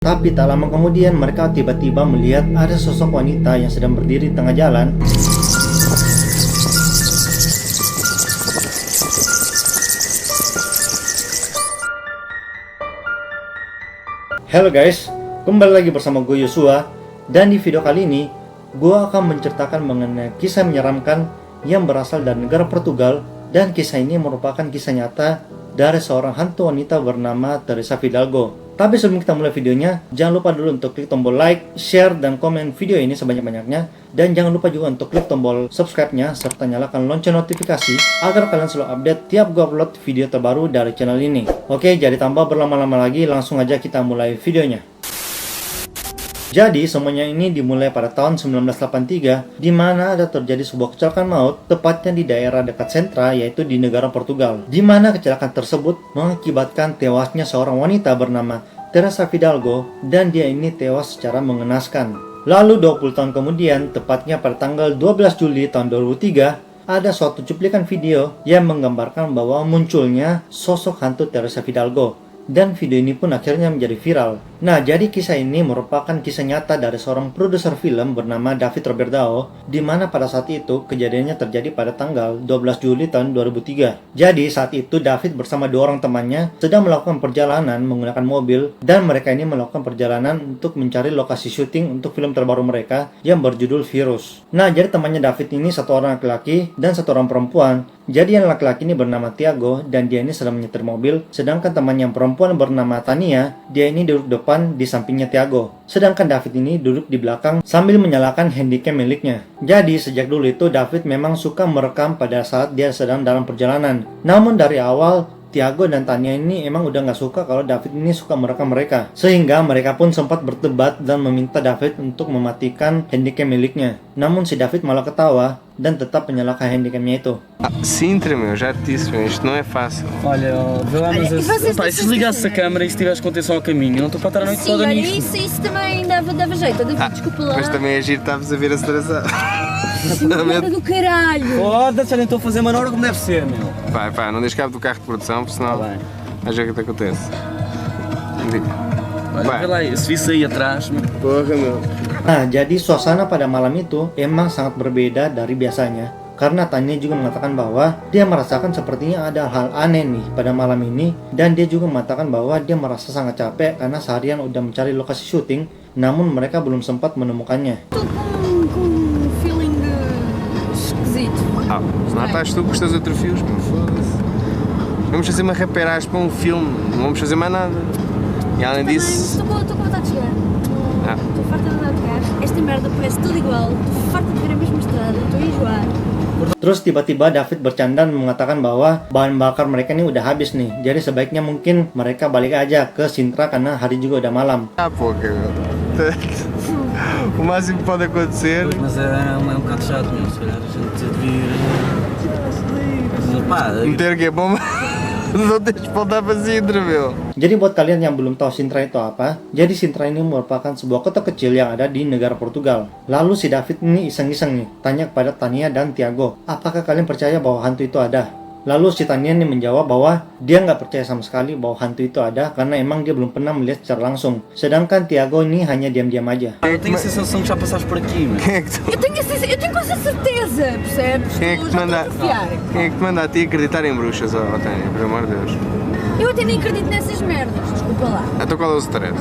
Tapi tak lama kemudian mereka tiba-tiba melihat ada sosok wanita yang sedang berdiri di tengah jalan. Halo guys, kembali lagi bersama gue Yosua. Dan di video kali ini gue akan menceritakan mengenai kisah menyeramkan yang berasal dari negara Portugal. Dan kisah ini merupakan kisah nyata dari seorang hantu wanita bernama Teresa Fidalgo. Tapi sebelum kita mulai videonya, jangan lupa dulu untuk klik tombol like, share, dan komen video ini sebanyak-banyaknya. Dan jangan lupa juga untuk klik tombol subscribe-nya serta nyalakan lonceng notifikasi agar kalian selalu update tiap gue upload video terbaru dari channel ini. Oke, jadi tanpa berlama-lama lagi, langsung aja kita mulai videonya. Jadi semuanya ini dimulai pada tahun 1983, di mana ada terjadi sebuah kecelakaan maut, tepatnya di daerah dekat sentra, yaitu di negara Portugal. Di mana kecelakaan tersebut mengakibatkan tewasnya seorang wanita bernama Teresa Fidalgo, dan dia ini tewas secara mengenaskan. Lalu 20 tahun kemudian, tepatnya pada tanggal 12 Juli tahun 2003, ada suatu cuplikan video yang menggambarkan bahwa munculnya sosok hantu Teresa Fidalgo. Dan video ini pun akhirnya menjadi viral. Nah, jadi kisah ini merupakan kisah nyata dari seorang produser film bernama David Robertao, di mana pada saat itu kejadiannya terjadi pada tanggal 12 Juli tahun 2003. Jadi saat itu David bersama dua orang temannya sedang melakukan perjalanan menggunakan mobil, dan mereka ini melakukan perjalanan untuk mencari lokasi syuting untuk film terbaru mereka yang berjudul Virus. Nah, jadi temannya David ini satu orang laki-laki dan satu orang perempuan. Jadi yang laki-laki ini bernama Tiago dan dia ini sedang menyetir mobil, sedangkan temannya yang perempuan bernama Tania, dia ini duduk depan di sampingnya Tiago. Sedangkan David ini duduk di belakang sambil menyalakan handycam miliknya. Jadi sejak dulu itu David memang suka merekam pada saat dia sedang dalam perjalanan. Namun dari awal Tiago dan Tania ini emang udah gak suka kalau David ini suka merekam mereka. Sehingga mereka pun sempat berdebat dan meminta David untuk mematikan handycam miliknya. Namun si David malah ketawa dan tetap menyalakan handycamnya itu. Sintra, meu, já te disse, meu, isto não é fácil. Olha, vê lá, mas pá, se desligasse a câmera e se tivesse contenção ao caminho, não estou para estar a noite Sim, toda olha, nisto. isso também dava jeito. Desculpa lá. Mas também é giro, estavas a ver a aceleração. Nada do caralho. Foda-se, olha, estou a fazer manobra como deve ser, meu. Vai, não deixes cabo do carro de produção, porque senão Tá bem. vais ver o que te acontece. Olha, Vai. vê lá, se visse aí atrás, meu. Porra, meu. Nah, jadi suasana pada malam itu emang sangat berbeda dari biasanya. Karena Tania juga mengatakan bahwa dia merasakan sepertinya ada hal aneh nih pada malam ini. Dan dia juga mengatakan bahwa dia merasa sangat capek karena seharian udah mencari lokasi syuting, namun mereka belum sempat menemukannya. Estou com um feeling esquisito. Ah, se não estás tu com os teus atrofios, meu, foda-se. Vamos fazer uma reperagem para um filme, não vamos fazer mais nada. E além disso... Estou com vontade de chegar. Estou farta de andar de carro. Esta merda parece tudo igual. Estou farta de ver a mesma estrada. Estou a enjoar. Terus tiba-tiba David bercanda dan mengatakan bahwa bahan bakar mereka ini udah habis nih. Jadi sebaiknya mungkin mereka balik aja ke Sintra karena hari juga udah malam. Ah, porra, meu. O máximo que pode acontecer... Mas é um bocado chato, meu, se calhar a gente devia ir. Pá, Meter que é bom, não tens de voltar para Sintra, meu. Jadi buat kalian yang belum tahu Sintra itu apa, jadi Sintra ini merupakan sebuah kota kecil yang ada di negara Portugal. Lalu si David ini iseng-iseng nih, tanya kepada Tania dan Tiago, apakah kalian percaya bahwa hantu itu ada? Lalu si Tania ini menjawab bahwa dia nggak percaya sama sekali bahwa hantu itu ada karena emang dia belum pernah melihat secara langsung. Sedangkan Tiago ini hanya diam-diam aja. eu tenho a sensação que já passaste por aqui, meu. Quem é que tu... Eu tenho quase a certeza, percebes? Quem é que te manda, quem é que te manda a ti acreditar em bruxas, ó, Tânia, por amor de Deus? Eu até nem acredito nessas merdas. Desculpa lá. Então qual é o stress?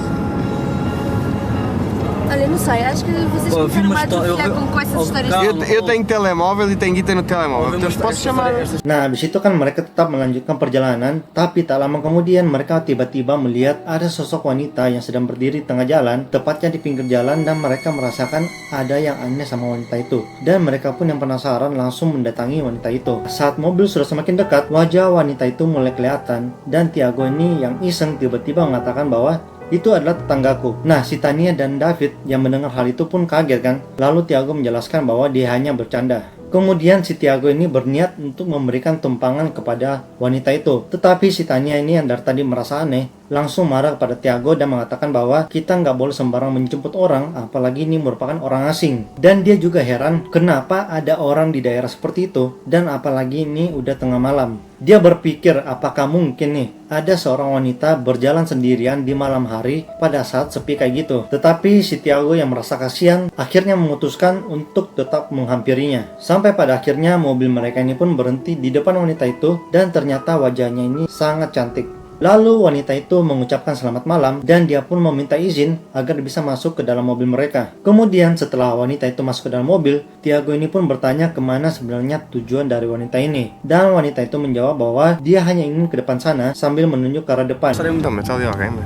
Olha, não sei, acho que vocês Oh, vi começaram uma mais a história- ficar com essas Oh, histórias. calma. Eu tenho telemóvel e tenho guita no telemóvel, então posso chamar. Nah, habis itu kan mereka tetap melanjutkan perjalanan, tapi tak lama kemudian mereka tiba-tiba melihat ada sosok wanita yang sedang berdiri di tengah jalan, tepatnya di pinggir jalan, dan mereka merasakan ada yang aneh sama wanita itu. Dan mereka pun yang penasaran langsung mendatangi wanita itu. Saat mobil sudah semakin dekat, wajah wanita itu mulai kelihatan, dan Tiago ini yang iseng tiba-tiba mengatakan bahwa itu adalah tetanggaku. Nah, si Tania dan David yang mendengar hal itu pun kaget kan. Lalu Tiago menjelaskan bahwa dia hanya bercanda. Kemudian si Tiago ini berniat untuk memberikan tumpangan kepada wanita itu. Tetapi si Tania ini yang dari tadi merasa aneh, langsung marah kepada Tiago dan mengatakan bahwa kita nggak boleh sembarang menjemput orang, apalagi ini merupakan orang asing. Dan dia juga heran kenapa ada orang di daerah seperti itu, dan apalagi ini udah tengah malam. Dia berpikir apakah mungkin nih ada seorang wanita berjalan sendirian di malam hari pada saat sepi kayak gitu. Tetapi si Tiago yang merasa kasihan akhirnya memutuskan untuk tetap menghampirinya. Sampai pada akhirnya mobil mereka ini pun berhenti di depan wanita itu dan ternyata wajahnya ini sangat cantik. Lalu wanita itu mengucapkan selamat malam dan dia pun meminta izin agar bisa masuk ke dalam mobil mereka. Kemudian setelah wanita itu masuk ke dalam mobil, Tiago ini pun bertanya kemana sebenarnya tujuan dari wanita ini. Dan wanita itu menjawab bahwa dia hanya ingin ke depan sana sambil menunjuk ke arah depan. Então, mas está ali alguém, meu.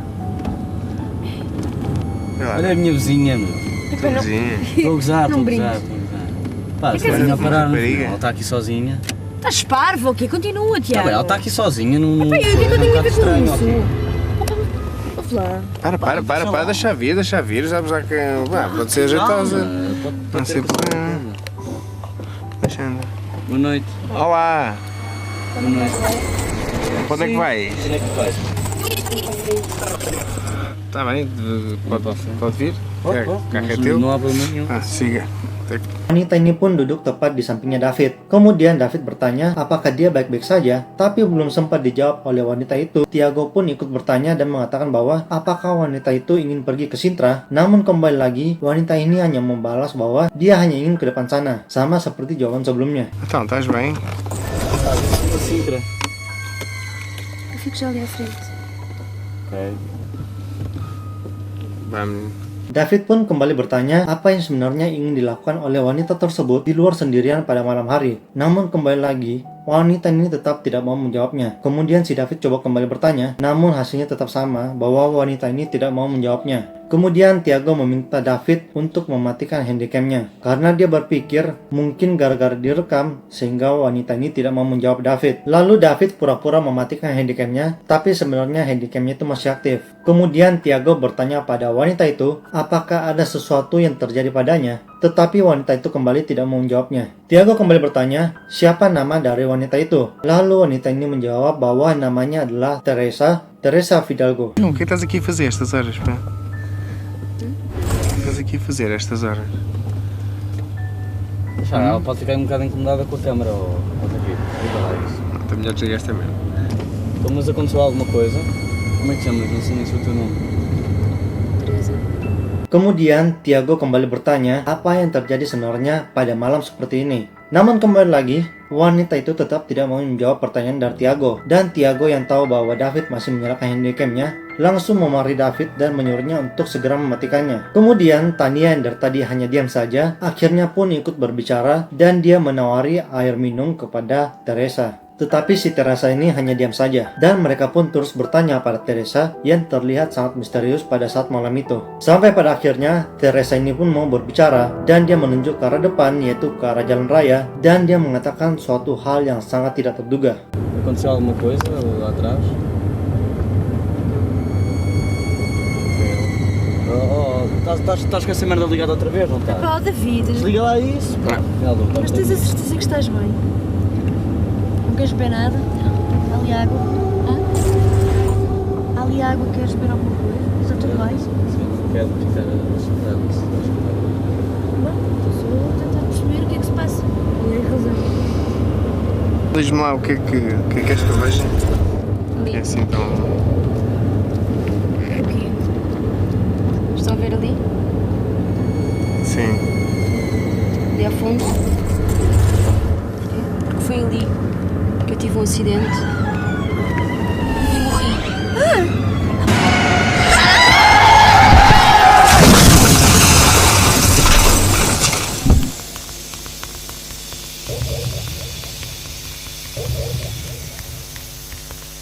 Olha a minha vizinha, meu. Vizinha. Estou a gozar, Não estou a brinques. gozar, estou a gozar. Pá, que se és vai assim? a parar, Rapariga. ela está aqui sozinha. Estás parvo, ok? Continua, Tá Tiago. bem, ela está aqui sozinha, não. Epá, e o que é que eu tenho a ver com estranho, isso? ok. Vamos lá. Para, deixa vir, sabes já que. Pode ser jeitosa. Não sei porquê. Deixa andar. Boa noite. Olá! Boa noite. Para onde é que vais? Onde é que vais? Está bem, pode vir? Pode. O carro é teu? Não há problema nenhum. Siga. Wanita ini pun duduk tepat di sampingnya David. Kemudian David bertanya apakah dia baik-baik saja, tapi belum sempat dijawab oleh wanita itu. Tiago pun ikut bertanya dan mengatakan bahwa apakah wanita itu ingin pergi ke Sintra. Namun kembali lagi, wanita ini hanya membalas bahwa dia hanya ingin ke depan sana, sama seperti jawaban sebelumnya. Então, estás bem? Sintra. Eu fico já ali à frente. Ok. Vamos. David pun kembali bertanya apa yang sebenarnya ingin dilakukan oleh wanita tersebut di luar sendirian pada malam hari. Namun kembali lagi, wanita ini tetap tidak mau menjawabnya. Kemudian si David coba kembali bertanya, namun hasilnya tetap sama bahwa wanita ini tidak mau menjawabnya. Kemudian Tiago meminta David untuk mematikan handycamnya karena dia berpikir mungkin gara-gara direkam sehingga wanita ini tidak mau menjawab David. Lalu David pura-pura mematikan handycamnya, tapi sebenarnya handycamnya itu masih aktif. Kemudian Tiago bertanya pada wanita itu apakah ada sesuatu yang terjadi padanya, tetapi wanita itu kembali tidak mau menjawabnya. Tiago kembali bertanya siapa nama dari wanita itu. Lalu wanita ini menjawab bahwa namanya adalah Teresa Fidalgo. O que estás aqui a fazer estas horas, pá? O que estás aqui a fazer estas horas? Ela pode ficar um bocado incomodada com a câmera ou David. Diga lá isso. Está melhor desligar esta mesmo. Então, mas aconteceu alguma coisa? Como é que te chamas? Não sei nem se é o teu nome. Teresa. Kemudian Tiago kembali bertanya apa yang terjadi sebenarnya pada malam seperti ini. Namun kembali lagi, wanita itu tetap tidak mau menjawab pertanyaan dari Tiago. Dan Tiago yang tahu bahwa David masih menyalakan handycamnya, langsung memarahi David dan menyuruhnya untuk segera mematikannya. Kemudian Tania yang dari tadi hanya diam saja, akhirnya pun ikut berbicara dan dia menawari air minum kepada Teresa. Tetapi si Teresa ini hanya diam saja, dan mereka pun terus bertanya pada Teresa yang terlihat sangat misterius pada saat malam itu. Sampai pada akhirnya Teresa ini pun mau berbicara dan dia menunjuk ke arah depan, yaitu ke arah jalan raya, dan dia mengatakan suatu hal yang sangat tidak terduga. Aconteceu alguma coisa lá atrás? Estás com essa merda ligada outra vez, não estás? Pá, David. Desliga lá isso. Pá. Afinal, não Mas tens a certeza que estás bem? Não queres beber nada? Há ali água? Hã? Há ali água, queres beber alguma coisa? Está tudo bem? Sim, quero ficar assustado. Bom, estou a tentar perceber o que é que se passa. E é razão. Diz-me lá o que é que queres que eu veja? Ali. É assim tão. O quê? Estão a ver ali? Sim. Ali ao fundo? Porque foi ali que eu tive um acidente e morri.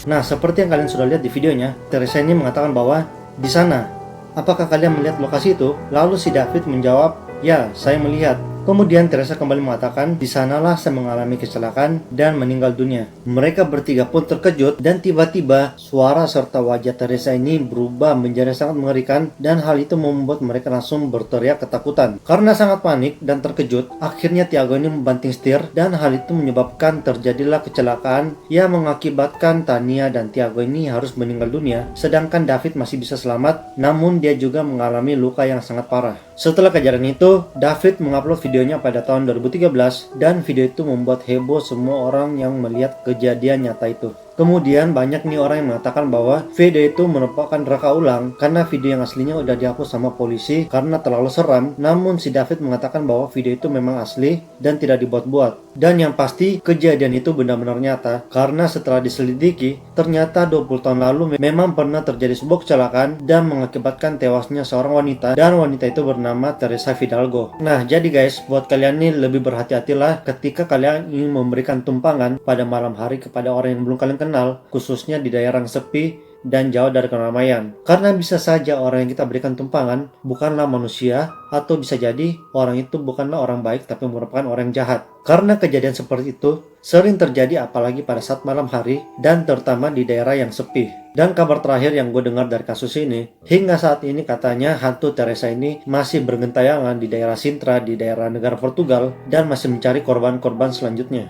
Nah, seperti yang kalian sudah lihat di videonya, Teresa ini mengatakan bahwa di sana. Apakah kalian melihat lokasi itu? Lalu si David menjawab, ya, saya melihat. Kemudian Teresa kembali mengatakan, di sanalah saya mengalami kecelakaan dan meninggal dunia. Mereka bertiga pun terkejut dan tiba-tiba suara serta wajah Teresa ini berubah menjadi sangat mengerikan dan hal itu membuat mereka langsung berteriak ketakutan. Karena sangat panik dan terkejut, akhirnya Tiago ini membanting setir dan hal itu menyebabkan terjadilah kecelakaan yang mengakibatkan Tania dan Tiago ini harus meninggal dunia, sedangkan David masih bisa selamat, namun dia juga mengalami luka yang sangat parah. Setelah kejadian itu, David mengupload videonya pada tahun 2013 dan video itu membuat heboh semua orang yang melihat kejadian nyata itu. Kemudian banyak nih orang yang mengatakan bahwa video itu merupakan reka ulang karena video yang aslinya udah dihapus sama polisi karena terlalu seram. Namun si David mengatakan bahwa video itu memang asli dan tidak dibuat-buat. Dan yang pasti kejadian itu benar-benar nyata karena setelah diselidiki ternyata 20 tahun lalu memang pernah terjadi sebuah kecelakaan dan mengakibatkan tewasnya seorang wanita, dan wanita itu bernama Teresa Fidalgo. Nah jadi guys, buat kalian nih lebih berhati-hatilah ketika kalian ingin memberikan tumpangan pada malam hari kepada orang yang belum kalian kenal, khususnya di daerah yang sepi dan jauh dari keramaian. Karena bisa saja orang yang kita berikan tumpangan bukanlah manusia, atau bisa jadi orang itu bukanlah orang baik tapi merupakan orang jahat. Karena kejadian seperti itu sering terjadi apalagi pada saat malam hari dan terutama di daerah yang sepi. Dan kabar terakhir yang gue dengar dari kasus ini, hingga saat ini katanya hantu Teresa ini masih bergentayangan di daerah Sintra, di daerah negara Portugal, dan masih mencari korban-korban selanjutnya.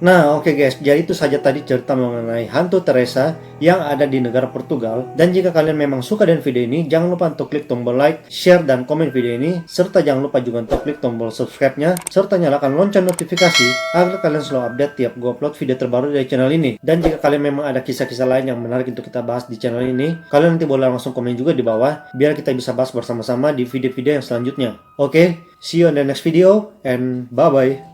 Nah oke guys, jadi itu saja tadi cerita mengenai hantu Teresa yang ada di negara Portugal. Dan jika kalian memang suka dengan video ini, jangan lupa untuk klik tombol like, share, dan komen video ini. Serta jangan lupa juga untuk klik tombol subscribe-nya, serta nyalakan lonceng notifikasi agar kalian selalu update tiap gue upload video terbaru dari channel ini. Dan jika kalian memang ada kisah-kisah lain yang menarik untuk kita bahas di channel ini, kalian nanti boleh langsung komen juga di bawah biar kita bisa bahas bersama-sama di video-video yang selanjutnya. Oke, see you on the next video and bye-bye.